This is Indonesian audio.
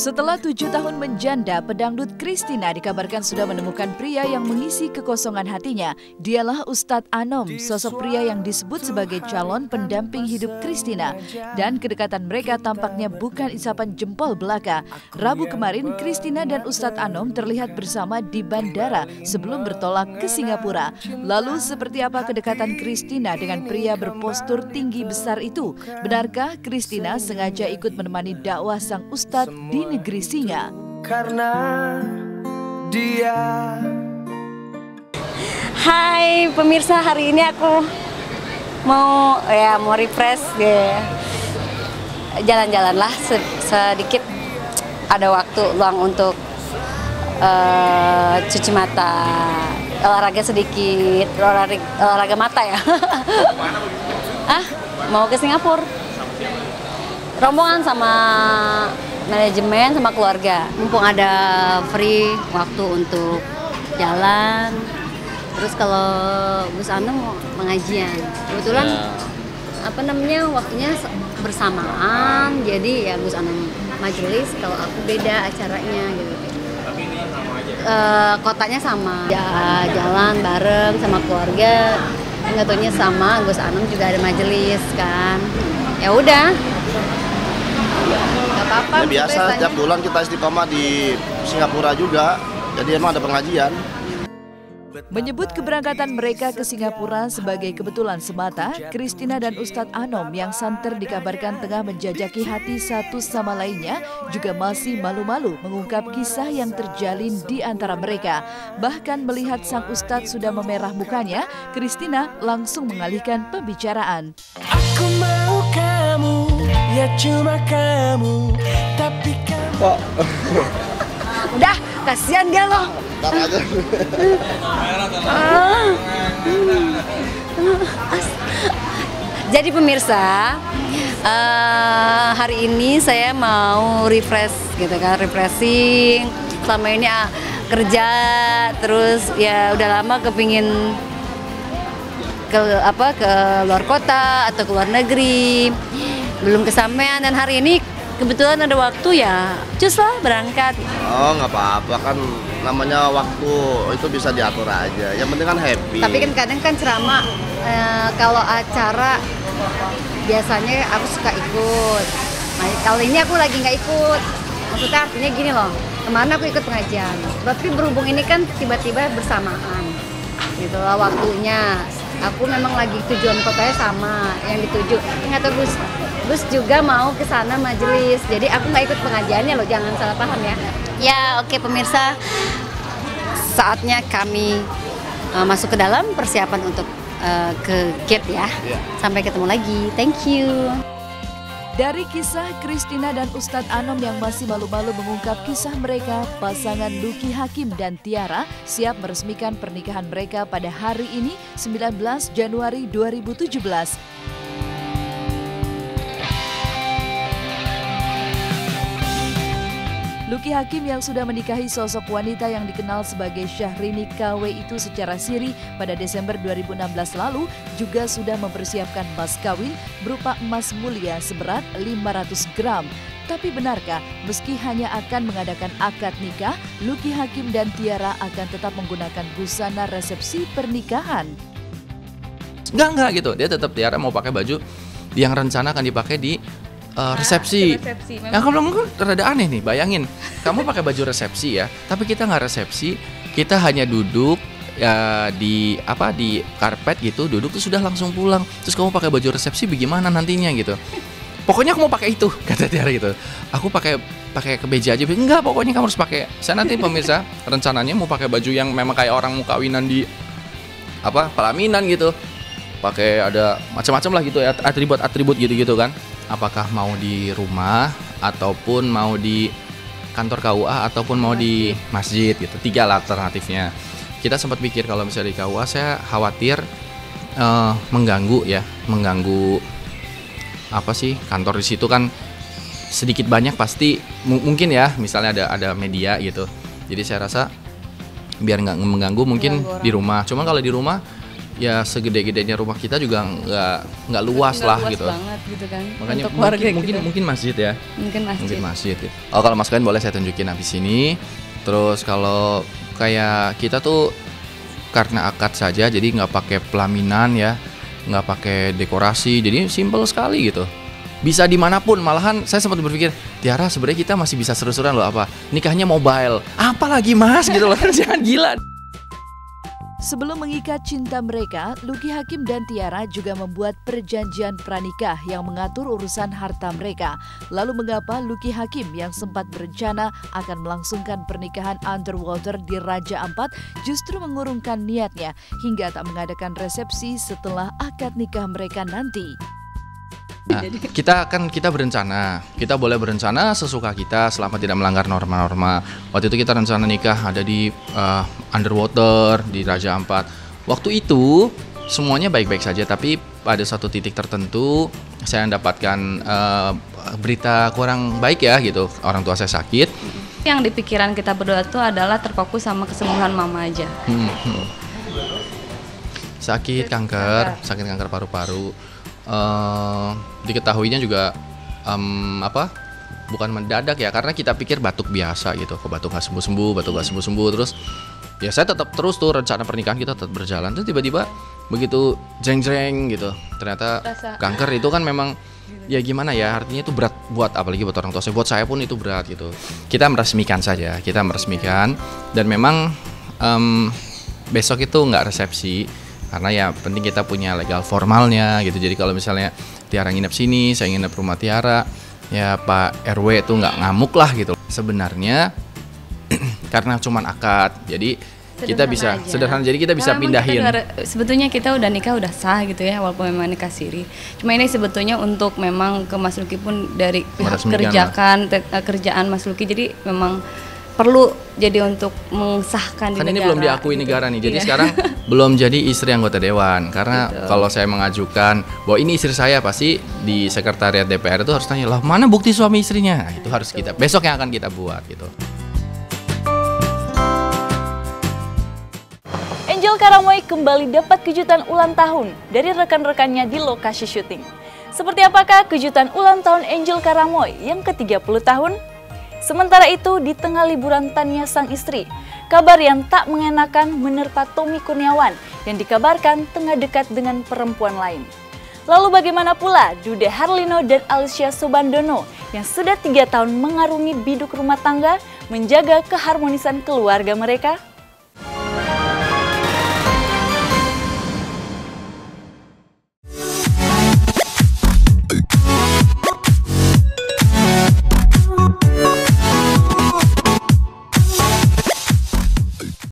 Setelah 7 tahun menjanda, pedangdut Christina dikabarkan sudah menemukan pria yang mengisi kekosongan hatinya. Dialah Ustadz Anom, sosok pria yang disebut sebagai calon pendamping hidup Christina. Dan kedekatan mereka tampaknya bukan isapan jempol belaka. Rabu kemarin, Christina dan Ustadz Anom terlihat bersama di bandara sebelum bertolak ke Singapura. Lalu seperti apa kedekatan Christina dengan pria berpostur tinggi besar itu? Benarkah Christina sengaja ikut menemani dakwah sang Ustadz di negeri singa? Karena dia. Hai pemirsa, hari ini aku mau refresh deh. Jalan-jalan lah sedikit, ada waktu luang untuk cuci mata, olahraga sedikit, olahraga mata ya. Mau ke Singapura. Rombongan sama manajemen sama keluarga, mumpung ada free waktu untuk jalan. Terus kalau Gus Anom pengajian, kebetulan waktunya bersamaan, jadi ya Gus Anom majelis, kalau aku beda acaranya gitu. Kotanya sama, ya, jalan bareng sama keluarga, nggak taunya sama Gus Anom juga ada majelis kan, ya udah. Ya biasa, setiap bulan kita istiqomah di Singapura juga, jadi emang ada pengajian. Menyebut keberangkatan mereka ke Singapura sebagai kebetulan semata, Christina dan Ustadz Anom yang santer dikabarkan tengah menjajaki hati satu sama lainnya juga masih malu-malu mengungkap kisah yang terjalin di antara mereka. Bahkan melihat sang Ustadz sudah memerah mukanya, Christina langsung mengalihkan pembicaraan. Aku mau kamu, ya cuma kamu, tapi kamu. Kok? Udah, kasihan dia loh. Aja. Jadi pemirsa, hari ini saya mau refresh gitu kan, refreshing. Selama ini kerja, terus ya udah lama kepingin ke luar kota atau ke luar negeri, belum kesampaian, dan hari ini kebetulan ada waktu ya, cus lah berangkat. Oh nggak apa-apa, kan namanya waktu itu bisa diatur aja, yang penting kan happy. Tapi kan kadang kan ceramah, kalau acara biasanya aku suka ikut. Nah, kalau ini aku lagi nggak ikut. Maksudnya artinya gini loh, kemarin aku ikut pengajian, tapi berhubung ini kan tiba-tiba bersamaan gitu loh waktunya. Aku memang lagi tujuan kotanya sama, yang dituju. Nggak tahu Gus juga mau ke sana majelis, jadi aku nggak ikut pengajiannya loh, jangan salah paham ya. Ya oke pemirsa, saatnya kami masuk ke dalam persiapan untuk ke gate ya. Sampai ketemu lagi, thank you. Dari kisah Christina dan Ustadz Anom yang masih malu-malu mengungkap kisah mereka, pasangan Lucky Hakim dan Tiara siap meresmikan pernikahan mereka pada hari ini, 19 Januari 2017. Lucky Hakim yang sudah menikahi sosok wanita yang dikenal sebagai Syahrini KW itu secara siri pada Desember 2016 lalu juga sudah mempersiapkan mas kawin berupa emas mulia seberat 500 gram. Tapi benarkah meski hanya akan mengadakan akad nikah, Lucky Hakim dan Tiara akan tetap menggunakan busana resepsi pernikahan? Enggak gitu, dia tetap Tiara mau pakai baju yang rencana akan dipakai di resepsi. Yang kamu bilang rada aneh nih, bayangin kamu pakai baju resepsi ya, tapi kita nggak resepsi, kita hanya duduk ya di karpet gitu, duduk tuh sudah langsung pulang. Terus kamu pakai baju resepsi bagaimana nantinya gitu? Pokoknya aku mau pakai itu, kata Tiara gitu. Aku pakai kemeja aja. Enggak, pokoknya kamu harus pakai. Saya nanti pemirsa rencananya mau pakai baju yang memang kayak orang mau kawinan di pelaminan gitu. Pakai ada macam-macam lah gitu ya, atribut gitu kan. Apakah mau di rumah ataupun mau di kantor KUA ataupun mau di masjid gitu. 3 lah alternatifnya. Kita sempat pikir kalau misalnya di KUA saya khawatir mengganggu kantor di situ kan sedikit banyak pasti mungkin ya, misalnya ada media gitu. Jadi saya rasa biar nggak mengganggu mungkin di rumah. Cuman kalau di rumah ya segede-gedenya rumah kita juga nggak luas lah luas gitu. banget gitu kan. Makanya untuk keluarga mungkin masjid ya. Mungkin masjid. Gitu. Oh, kalau Mas kalian boleh saya tunjukin habis ini. Terus kalau kayak kita tuh karena akad saja, jadi nggak pakai pelaminan ya, nggak pakai dekorasi, jadi simple sekali gitu. Bisa dimanapun, malahan saya sempat berpikir, Tiara sebenarnya kita masih bisa seru-seruan loh, apa nikahnya mobile, apalagi Mas gitu loh, jangan gila. Sebelum mengikat cinta mereka, Lucky Hakim dan Tiara juga membuat perjanjian pranikah yang mengatur urusan harta mereka. Lalu mengapa Lucky Hakim yang sempat berencana akan melangsungkan pernikahan underwater di Raja Ampat justru mengurungkan niatnya hingga tak mengadakan resepsi setelah akad nikah mereka nanti? Nah, kita berencana, kita boleh berencana sesuka kita selama tidak melanggar norma-norma. Waktu itu kita rencana nikah ada di underwater di Raja Ampat. Waktu itu semuanya baik-baik saja, tapi pada satu titik tertentu saya mendapatkan berita kurang baik ya gitu. Orang tua saya sakit. Yang di pikiran kita berdua tuh adalah terfokus sama kesembuhan mama aja. Sakit kanker paru-paru. Diketahuinya juga bukan mendadak ya, karena kita pikir batuk biasa gitu, kok batuk nggak sembuh-sembuh, terus ya saya tetap terus tuh rencana pernikahan kita tetap berjalan, terus tiba-tiba begitu jeng-jeng gitu, ternyata kanker itu kan memang ya gimana ya, artinya itu berat buat apalagi buat orang tua saya, buat saya pun itu berat gitu. Kita meresmikan dan memang besok itu nggak resepsi. Karena ya penting kita punya legal formalnya gitu. Jadi kalau misalnya Tiara nginep sini, saya nginep rumah Tiara, ya Pak RW itu nggak ngamuk lah gitu. Sebenarnya karena cuman akad, jadi kita bisa sederhana. Jadi kita bisa pindahin. Sebetulnya kita udah nikah udah sah gitu ya, walaupun memang nikah siri. Cuma ini sebetulnya untuk memang ke Mas Lucky pun dari pihak kerjaan Mas Lucky, jadi memang perlu jadi untuk mengesahkan kan di negara. Ini belum diakui gitu. Negara nih, jadi Iya. sekarang belum jadi istri anggota dewan. Karena kalau saya mengajukan bahwa ini istri saya, pasti di sekretariat DPR itu harus tanya, lah mana bukti suami istrinya? Nah, itu harus kita besok yang akan kita buat gitu. Angel Karamoy kembali dapat kejutan ulang tahun dari rekan-rekannya di lokasi syuting. Seperti apakah kejutan ulang tahun Angel Karamoy yang ke-30 tahun? Sementara itu, di tengah liburan Tania sang istri, kabar yang tak mengenakan menerpa Tommy Kurniawan yang dikabarkan tengah dekat dengan perempuan lain. Lalu bagaimana pula Dude Harlino dan Alicia Sobandono yang sudah 3 tahun mengarungi biduk rumah tangga menjaga keharmonisan keluarga mereka?